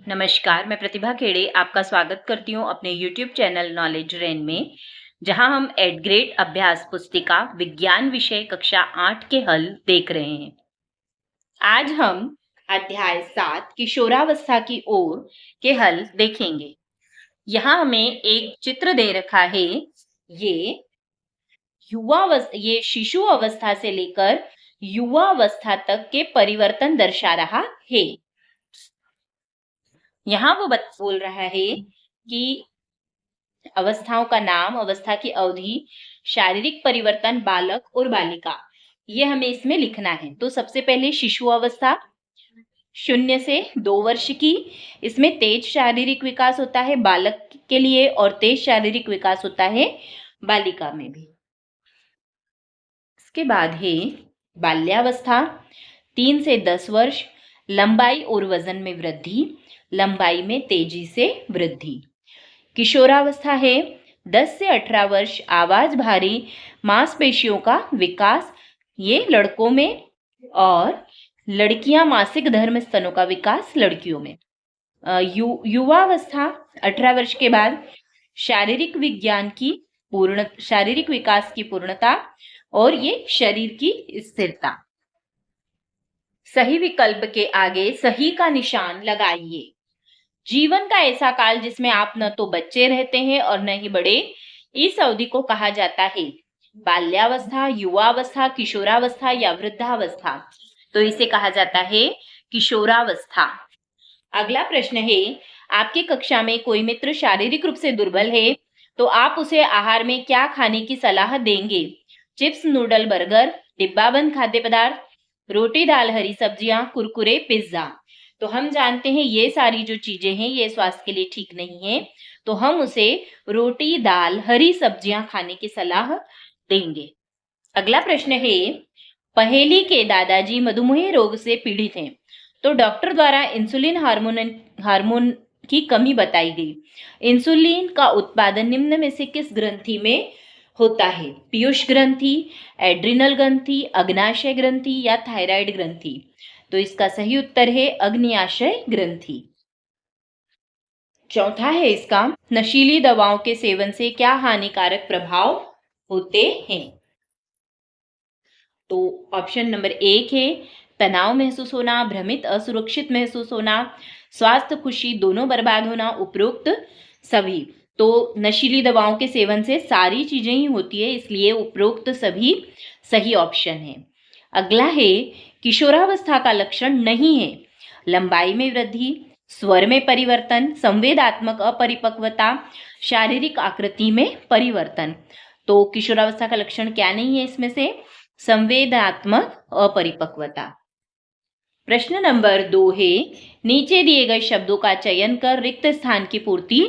नमस्कार, मैं प्रतिभा खेड़े आपका स्वागत करती हूँ अपने YouTube चैनल नॉलेज रेन में, जहाँ हम एड ग्रेड अभ्यास पुस्तिका विज्ञान विषय कक्षा 8 के हल देख रहे हैं। आज हम अध्याय 7 किशोरावस्था की ओर के हल देखेंगे। यहाँ हमें एक चित्र दे रखा है। ये शिशु अवस्था से लेकर युवा अवस्था तक के परिवर्तन दर्शा रहा है। यहाँ वो बोल रहा है कि अवस्थाओं का नाम, अवस्था की अवधि, शारीरिक परिवर्तन, बालक और बालिका, ये हमें इसमें लिखना है। तो सबसे पहले शिशु अवस्था 0 से 2 वर्ष की, इसमें तेज शारीरिक विकास होता है बालक के लिए और तेज शारीरिक विकास होता है बालिका में भी। इसके बाद है बाल्यावस्था 3 से 10 वर्ष, लंबाई और वजन में वृद्धि, लंबाई में तेजी से वृद्धि। किशोरावस्था है 10 से 18 वर्ष, आवाज भारी, मांसपेशियों का विकास, ये लड़कों में, और लड़कियां मासिक धर्म स्तनों का विकास लड़कियों में। युवावस्था 18 वर्ष के बाद शारीरिक विकास की पूर्णता और ये शरीर की स्थिरता। सही विकल्प के आगे सही का निशान लगाइए। जीवन का ऐसा काल जिसमें आप न तो बच्चे रहते हैं और न ही बड़े, इस अवधि को कहा जाता है बाल्यावस्था, युवावस्था, किशोरावस्था या वृद्धावस्था। तो इसे कहा जाता है किशोरावस्था। अगला प्रश्न है, आपकी कक्षा में कोई मित्र शारीरिक रूप से दुर्बल है तो आप उसे आहार में क्या खाने की सलाह देंगे? चिप्स, नूडल, बर्गर, डिब्बाबंद खाद्य पदार्थ, रोटी, दाल, हरी सब्जियां, कुरकुरे, पिज्जा। तो हम जानते हैं ये सारी जो चीजें हैं ये स्वास्थ्य के लिए ठीक नहीं है, तो हम उसे रोटी, दाल, हरी सब्जियां खाने की सलाह देंगे। अगला प्रश्न है, पहेली के दादाजी मधुमेह रोग से पीड़ित हैं, तो डॉक्टर द्वारा इंसुलिन हार्मोन की कमी बताई गई। इंसुलिन का उत्पादन निम्न में से किस ग्रंथि में होता है? पीयूष ग्रंथि, एड्रिनल ग्रंथि, अग्नाशय ग्रंथि या थायराइड ग्रंथि। तो इसका सही उत्तर है अग्न्याशय ग्रंथि। चौथा है इसका, नशीली दवाओं के सेवन से क्या हानिकारक प्रभाव होते हैं? तो ऑप्शन नंबर 1 है तनाव महसूस होना, भ्रमित असुरक्षित महसूस होना, स्वास्थ्य खुशी दोनों बर्बाद होना, उपरोक्त सभी। तो नशीली दवाओं के सेवन से सारी चीजें ही होती है, इसलिए उपरोक्त सभी सही ऑप्शन है। अगला है, किशोरावस्था का लक्षण नहीं है लंबाई में वृद्धि, स्वर में परिवर्तन, संवेदात्मक अपरिपक्वता, शारीरिक आकृति में परिवर्तन। तो किशोरावस्था का लक्षण क्या नहीं है इसमें से? संवेदनात्मक अपरिपक्वता। प्रश्न नंबर 2 है, नीचे दिए गए शब्दों का चयन कर रिक्त स्थान की पूर्ति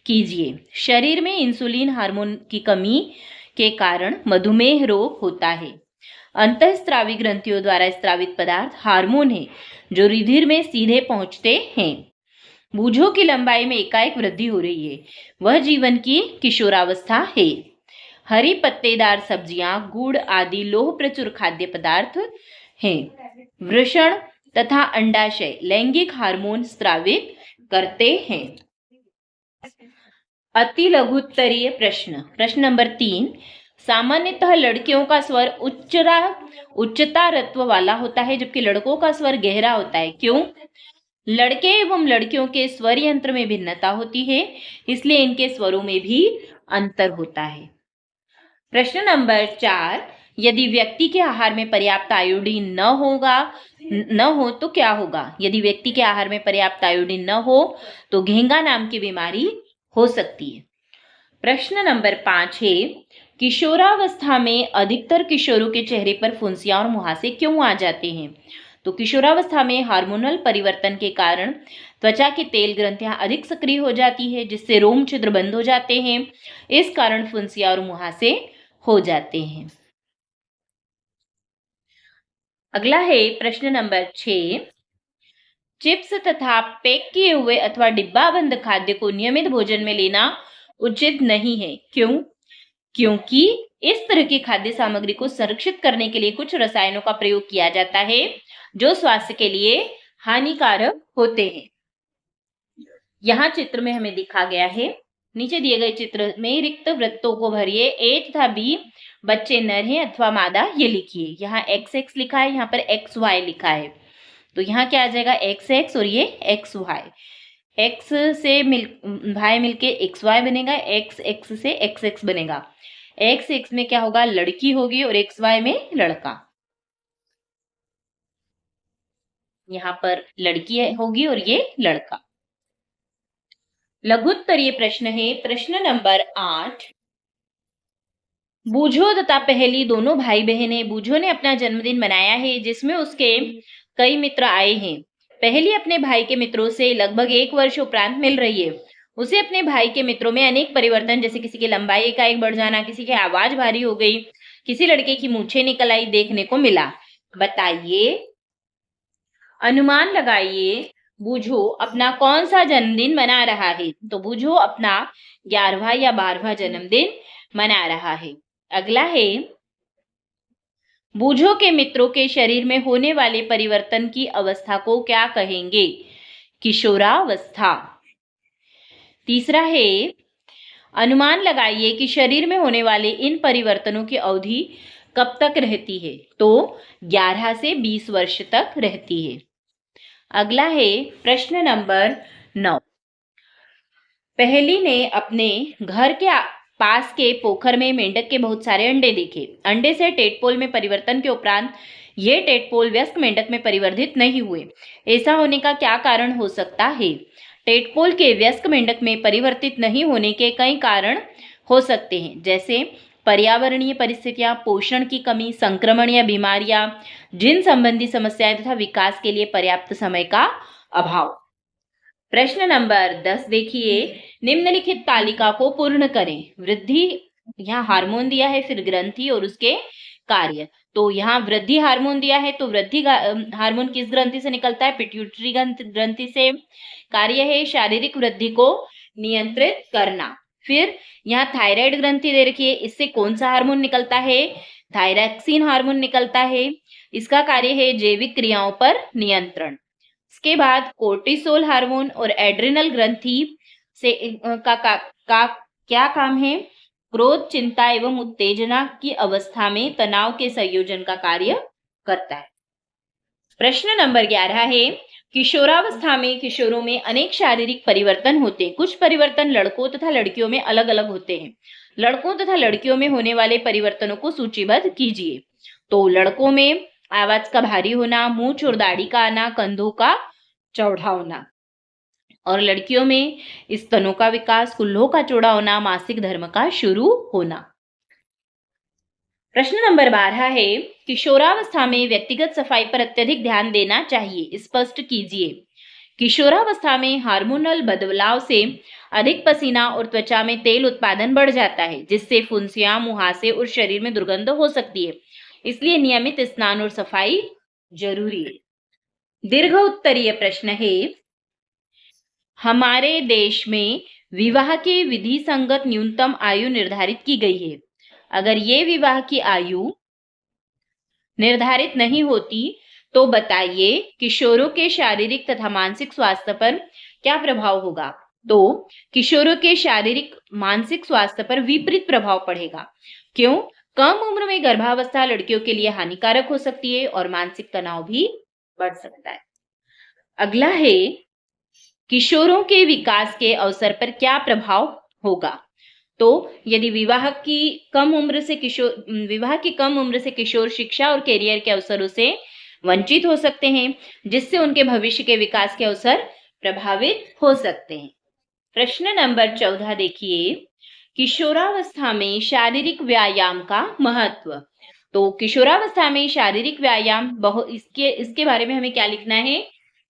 कीजिए। शरीर में इंसुलिन हार्मोन की कमी के कारण मधुमेह रोग होता है। अंतःस्रावी ग्रंथियों द्वारा स्रावित पदार्थ हार्मोन है जो रुधिर में सीधे पहुंचते हैं। भुजों की लंबाई में एकाएक वृद्धि हो रही है, वह जीवन की किशोरावस्था है। हरी पत्तेदार सब्जियां, गुड़ आदि लोह प्रचुर खाद्य पदार्थ हैं। वृषण तथा अंडाशय लैंगिक हार्मोन स्रावित करते हैं। अति लघुत्तरीय प्रश्न। प्रश्न नंबर 3, सामान्यतः लड़कियों का स्वर उच्चता रत्व वाला होता है जबकि लड़कों का स्वर गहरा होता है, क्यों? लड़के एवं लड़कियों के स्वर यंत्र में भिन्नता होती है, इसलिए इनके स्वरों में भी अंतर होता है। प्रश्न नंबर 4, यदि व्यक्ति के आहार में पर्याप्त आयोडीन न हो तो क्या होगा? यदि व्यक्ति के आहार में पर्याप्त आयोडीन न हो तो घेंगा नाम की बीमारी हो सकती है। प्रश्न नंबर 5 है, किशोरावस्था में अधिकतर किशोरों के चेहरे पर फुंसियां और मुहासे क्यों आ जाते हैं? तो किशोरावस्था में हार्मोनल परिवर्तन के कारण त्वचा की तेल ग्रंथियां अधिक सक्रिय हो जाती है, जिससे रोम छिद्र बंद हो जाते हैं, इस कारण फुंसियां और मुहासे हो जाते हैं। अगला है प्रश्न नंबर 6, चिप्स तथा पैक किए हुए अथवा डिब्बाबंद खाद्य को नियमित भोजन में लेना उचित नहीं है, क्यों? क्योंकि इस तरह की खाद्य सामग्री को संरक्षित करने के लिए कुछ रसायनों का प्रयोग किया जाता है जो स्वास्थ्य के लिए हानिकारक होते हैं। यहाँ चित्र में हमें दिखा गया है, नीचे दिए गए चित्र में रिक्त वृत्तों को भरिए। ए तथा बी बच्चे नर हैं अथवा मादा, ये लिखिए। यहाँ एक्स एक्स लिखा है, यहाँ पर एक्स वाई लिखा है, तो यहाँ क्या आ जाएगा एक्स एक्स और ये एक्स वाई। एक्स से वाई मिलके एक्स वाई बनेगा, एक्स एक्स से एक्स एक्स बनेगा। एक्स एक्स में क्या होगा, लड़की होगी, और एक्स वाई में लड़का। यहाँ पर लड़की होगी और ये लड़का। लघुत्तरीय प्रश्न है, प्रश्न नंबर 8। बूझो तथा पहेली दोनों भाई बहन है। बूझो ने अपना जन्मदिन मनाया है, जिसमें उसके कई मित्र आए हैं। पहेली अपने भाई के मित्रों से लगभग 1 वर्ष उपरांत मिल रही है। उसे अपने भाई के मित्रों में अनेक परिवर्तन, जैसे किसी की लंबाई एकाएक बढ़ जाना, किसी की आवाज भारी हो गई, किसी लड़के की मूछें निकल आई, देखने को मिला। बताइए, अनुमान लगाइए, बूझो अपना कौन सा जन्मदिन मना रहा है। तो बूझो अपना 11वां या 12वां जन्मदिन मना रहा है। अगला है, बूझो के मित्रों के शरीर में होने वाले परिवर्तन की अवस्था को क्या कहेंगे? किशोरावस्था। तीसरा है, अनुमान लगाइए कि शरीर में होने वाले इन परिवर्तनों की अवधि कब तक रहती है। तो 11 से 20 वर्ष तक रहती है। अगला है प्रश्न नंबर 9। पहेली ने अपने घर के पास के पोखर में मेंढक के बहुत सारे अंडे देखे। अंडे से टेटपोल में परिवर्तन के उपरांत ये टेटपोल वयस्क मेंढक में परिवर्तित नहीं हुए। ऐसा होने का क्या कारण हो सकता है? टेटपोल के वयस्क मेंढक में परिवर्तित नहीं होने के कई कारण हो सकते हैं, जैसे पर्यावरणीय परिस्थितियां, पोषण की कमी, संक्रमण या बीमारियां, जिन संबंधी समस्याएं तथा विकास के लिए पर्याप्त समय का अभाव। प्रश्न नंबर 10 देखिए, निम्नलिखित तालिका को पूर्ण करें। वृद्धि, यहाँ हार्मोन दिया है, फिर ग्रंथि और उसके कार्य। तो यहाँ वृद्धि हार्मोन दिया है, तो वृद्धि हार्मोन किस ग्रंथि से निकलता है? पिट्यूटरी ग्रंथि से। कार्य है शारीरिक वृद्धि को नियंत्रित करना। फिर यहाँ थायराइड ग्रंथि दे रखी है, इससे कौन सा हार्मोन निकलता है? थायरॉक्सिन हार्मोन निकलता है। इसका कार्य है जैविक क्रियाओं पर नियंत्रण। इसके बाद कोर्टिसोल हार्मोन और एड्रिनल ग्रंथि से का क्या काम है? क्रोध, चिंता एवं उत्तेजना की अवस्था में तनाव के संयोजन का कार्य करता है। प्रश्न नंबर 11 है, किशोरावस्था में किशोरों में अनेक शारीरिक परिवर्तन होते हैं। कुछ परिवर्तन लड़कों तथा लड़कियों में अलग अलग होते हैं। लड़कों तथा लड़कियों में होने वाले परिवर्तनों को सूचीबद्ध कीजिए। तो लड़कों में आवाज का भारी होना, मूंछ और दाढ़ी का आना, कंधों का चौड़ा होना, और लड़कियों में स्तनों का विकास, कुल्लों का चौड़ा होना, मासिक धर्म का शुरू होना। प्रश्न नंबर 12 है, किशोरावस्था में व्यक्तिगत सफाई पर अत्यधिक ध्यान देना चाहिए, स्पष्ट कीजिए। किशोरावस्था में हार्मोनल बदलाव से अधिक पसीना और त्वचा में तेल उत्पादन बढ़ जाता है, जिससे फुंसियां, मुहासे और शरीर में दुर्गंध हो सकती है। इसलिए नियमित स्नान और सफाई जरूरी है। दीर्घ उत्तरीय प्रश्न है, हमारे देश में विवाह की विधि संगत न्यूनतम आयु निर्धारित की गई है। अगर ये विवाह की आयु निर्धारित नहीं होती तो बताइए किशोरों के शारीरिक तथा मानसिक स्वास्थ्य पर क्या प्रभाव होगा? तो किशोरों के शारीरिक मानसिक स्वास्थ्य पर विपरीत प्रभाव पड़ेगा। क्यों? कम उम्र में गर्भावस्था लड़कियों के लिए हानिकारक हो सकती है और मानसिक तनाव भी बढ़ सकता है। अगला है, किशोरों के विकास के अवसर पर क्या प्रभाव होगा? तो यदि विवाह की कम उम्र से किशोर शिक्षा और कैरियर के अवसरों से वंचित हो सकते हैं, जिससे उनके भविष्य के विकास के अवसर प्रभावित हो सकते हैं। प्रश्न नंबर 14 देखिए, किशोरावस्था में शारीरिक व्यायाम का महत्व। तो किशोरावस्था में शारीरिक व्यायाम इसके बारे में हमें क्या लिखना है?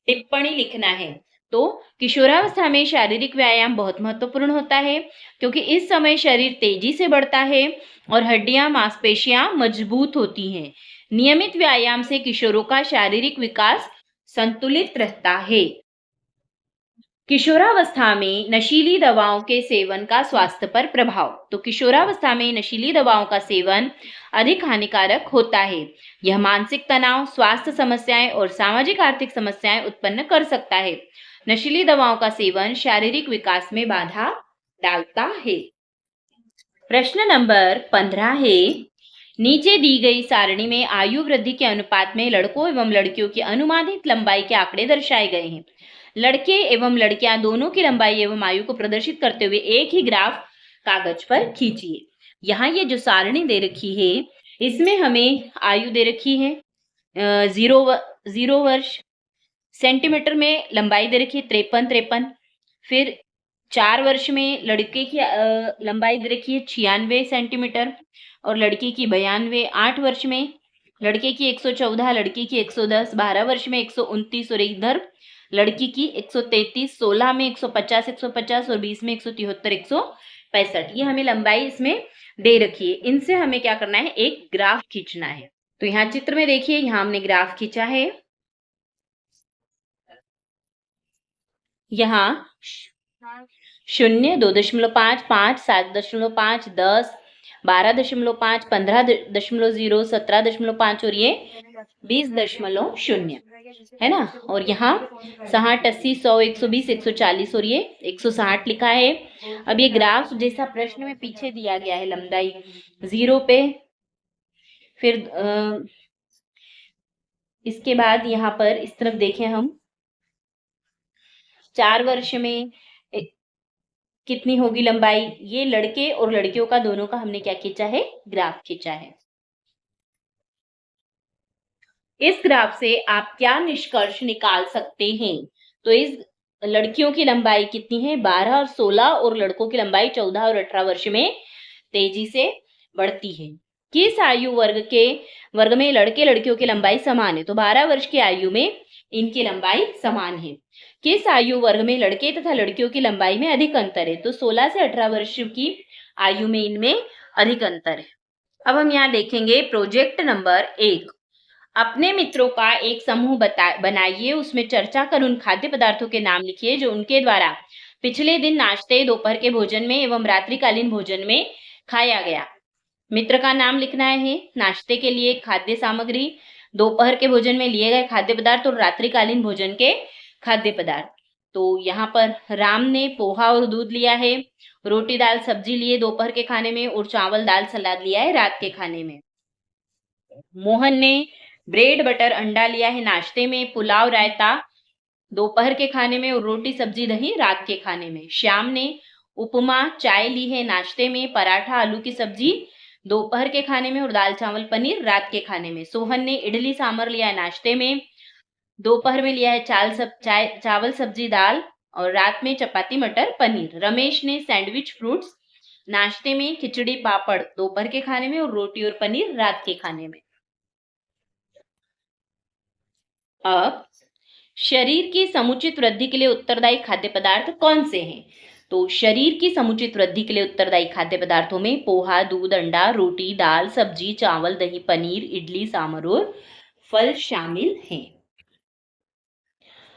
टिप्पणी लिखना है। तो किशोरावस्था में शारीरिक व्यायाम बहुत महत्वपूर्ण होता है, क्योंकि इस समय शरीर तेजी से बढ़ता है और हड्डियां, मांसपेशियां मजबूत होती हैं। नियमित व्यायाम से किशोरों का शारीरिक विकास संतुलित रहता है। किशोरावस्था में नशीली दवाओं के सेवन का स्वास्थ्य पर प्रभाव। तो किशोरावस्था में नशीली दवाओं का सेवन अधिक हानिकारक होता है। यह मानसिक तनाव, स्वास्थ्य समस्याएं और सामाजिक आर्थिक समस्याएं उत्पन्न कर सकता है। नशीली दवाओं का सेवन शारीरिक विकास में बाधा डालता है। प्रश्न नंबर 15 है, नीचे दी गई सारणी में आयु वृद्धि के अनुपात में लड़कों एवं लड़कियों की अनुमानित लंबाई के आंकड़े दर्शाए गए हैं। लड़के एवं लड़कियां दोनों की लंबाई एवं आयु को प्रदर्शित करते हुए एक ही ग्राफ कागज पर खींचिए। यहाँ ये जो सारणी दे रखी है इसमें हमें आयु दे रखी है 0 वर्ष, सेंटीमीटर में लंबाई दे रखी है 53, फिर 4 वर्ष में लड़के की लंबाई दे रखी है 96 सेंटीमीटर और लड़की की 92, 8 वर्ष में लड़के की 114, लड़की की 110, 12 वर्ष में 129 और इधर लड़की की 133, 16 में 150, 150 और 20 में 173, 165। ये हमें लंबाई इसमें दे रखी है। इनसे हमें क्या करना है, एक ग्राफ खींचना है। तो यहाँ चित्र में देखिए, यहाँ हमने ग्राफ खींचा है। यहाँ 0, 2.5, 5, 7.5, 10, 12.5, 15.0, 17.5 और ये 20.0 है ना। और यहाँ 60, 80, 100, 120, 140 और ये 160 लिखा है। अब ये ग्राफ जैसा प्रश्न में पीछे दिया गया है, लंबाई 0 पे, फिर इसके बाद यहाँ पर इस तरफ देखें हम 4 वर्ष में कितनी होगी लंबाई। ये लड़के और लड़कियों का दोनों का हमने क्या खींचा है, ग्राफ खींचा है। इस ग्राफ से आप क्या निष्कर्ष निकाल सकते हैं। तो इस लड़कियों की लंबाई कितनी है 12 और 16 और लड़कों की लंबाई 14 और 18 वर्ष में तेजी से बढ़ती है। किस आयु वर्ग में लड़के लड़कियों की लंबाई समान है। तो 12 वर्ष की आयु में इनकी लंबाई समान है। किस आयु वर्ग में लड़के तथा लड़कियों की लंबाई में अधिक अंतर है। तो 16 से 18 वर्ष की आयु में इनमें अधिक अंतर है। अब हम यहाँ देखेंगे प्रोजेक्ट नंबर 1। अपने मित्रों का एक समूह बनाइए, उसमें चर्चा कर उन खाद्य पदार्थों के नाम लिखिए जो उनके द्वारा पिछले दिन नाश्ते, दोपहर के भोजन में एवं रात्रिकालीन भोजन में खाया गया। मित्र का नाम लिखना है, नाश्ते के लिए खाद्य सामग्री, दोपहर के भोजन में लिए गए खाद्य पदार्थ और रात्रिकालीन भोजन के खाद्य पदार्थ। तो यहाँ पर राम ने पोहा और दूध लिया है, रोटी दाल सब्जी लिए दोपहर के खाने में और चावल दाल सलाद लिया है रात के खाने में। मोहन ने ब्रेड बटर अंडा लिया है नाश्ते में, पुलाव रायता दोपहर के खाने में और रोटी सब्जी दही रात के खाने में। श्याम ने उपमा चाय ली है नाश्ते में, पराठा आलू की सब्जी दोपहर के खाने में और दाल चावल पनीर रात के खाने में। सोहन ने इडली सांभर लिया है नाश्ते में, दोपहर में लिया है चावल सब्जी दाल और रात में चपाती मटर पनीर। रमेश ने सैंडविच फ्रूट्स नाश्ते में, खिचड़ी पापड़ दोपहर के खाने में और रोटी और पनीर रात के खाने में। अब शरीर की समुचित वृद्धि के लिए उत्तरदायी खाद्य पदार्थ कौन से हैं। तो शरीर की समुचित वृद्धि के लिए उत्तरदायी खाद्य पदार्थों में पोहा, दूध, अंडा, रोटी, दाल, सब्जी, चावल, दही, पनीर, इडली, सांभर और फल शामिल हैं।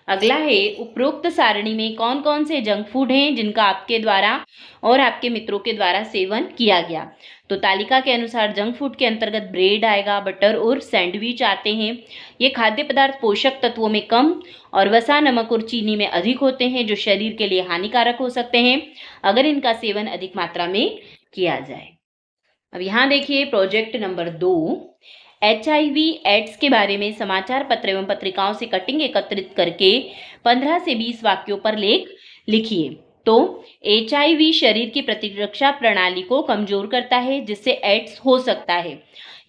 अगला है, उपरोक्त सारणी में कौन कौन से जंक फूड हैं जिनका आपके द्वारा और आपके मित्रों के द्वारा सेवन किया गया। तो तालिका के अनुसार जंक फूड के अंतर्गत ब्रेड आएगा, बटर और सैंडविच आते हैं। ये खाद्य पदार्थ पोषक तत्वों में कम और वसा, नमक और चीनी में अधिक होते हैं जो शरीर के लिए हानिकारक हो सकते हैं अगर इनका सेवन अधिक मात्रा में किया जाए। अब यहाँ देखिए प्रोजेक्ट नंबर 2, HIV एड्स के बारे में समाचार पत्र एवं पत्रिकाओं से कटिंग एकत्रित करके 15 से 20 वाक्यों पर लेख लिखिए। तो HIV शरीर की प्रतिरक्षा प्रणाली को कमजोर करता है जिससे एड्स हो सकता है।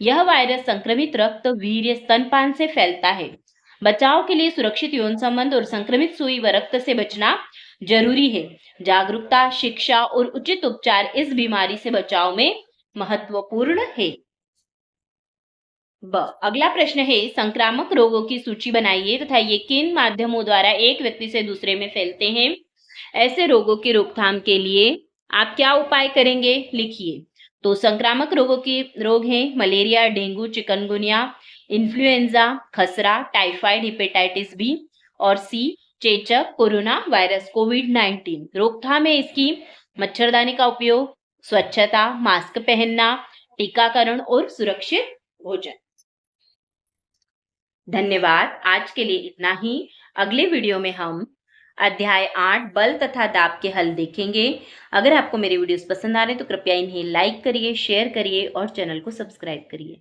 यह वायरस संक्रमित रक्त, वीर्य, स्तनपान से फैलता है। बचाव के लिए सुरक्षित यौन संबंध और संक्रमित सुई व रक्त से बचना जरूरी है। जागरूकता, शिक्षा और उचित उपचार इस बीमारी से बचाव में महत्वपूर्ण है। अगला प्रश्न है, संक्रामक रोगों की सूची बनाइए तथा ये किन माध्यमों द्वारा एक व्यक्ति से दूसरे में फैलते हैं। ऐसे रोगों की रोकथाम के लिए आप क्या उपाय करेंगे, लिखिए। तो संक्रामक रोग हैं मलेरिया, डेंगू, चिकनगुनिया, इन्फ्लुएंजा, खसरा, टाइफाइड, हेपेटाइटिस बी और सी, चेचक, कोरोना वायरस, कोविड-19। रोकथाम है इसकी मच्छरदानी का उपयोग, स्वच्छता, मास्क पहनना, टीकाकरण और सुरक्षित भोजन। धन्यवाद। आज के लिए इतना ही। अगले वीडियो में हम अध्याय 8 बल तथा दाब के हल देखेंगे। अगर आपको मेरे वीडियोस पसंद आ रहे हैं तो कृपया इन्हें लाइक करिए, शेयर करिए और चैनल को सब्सक्राइब करिए।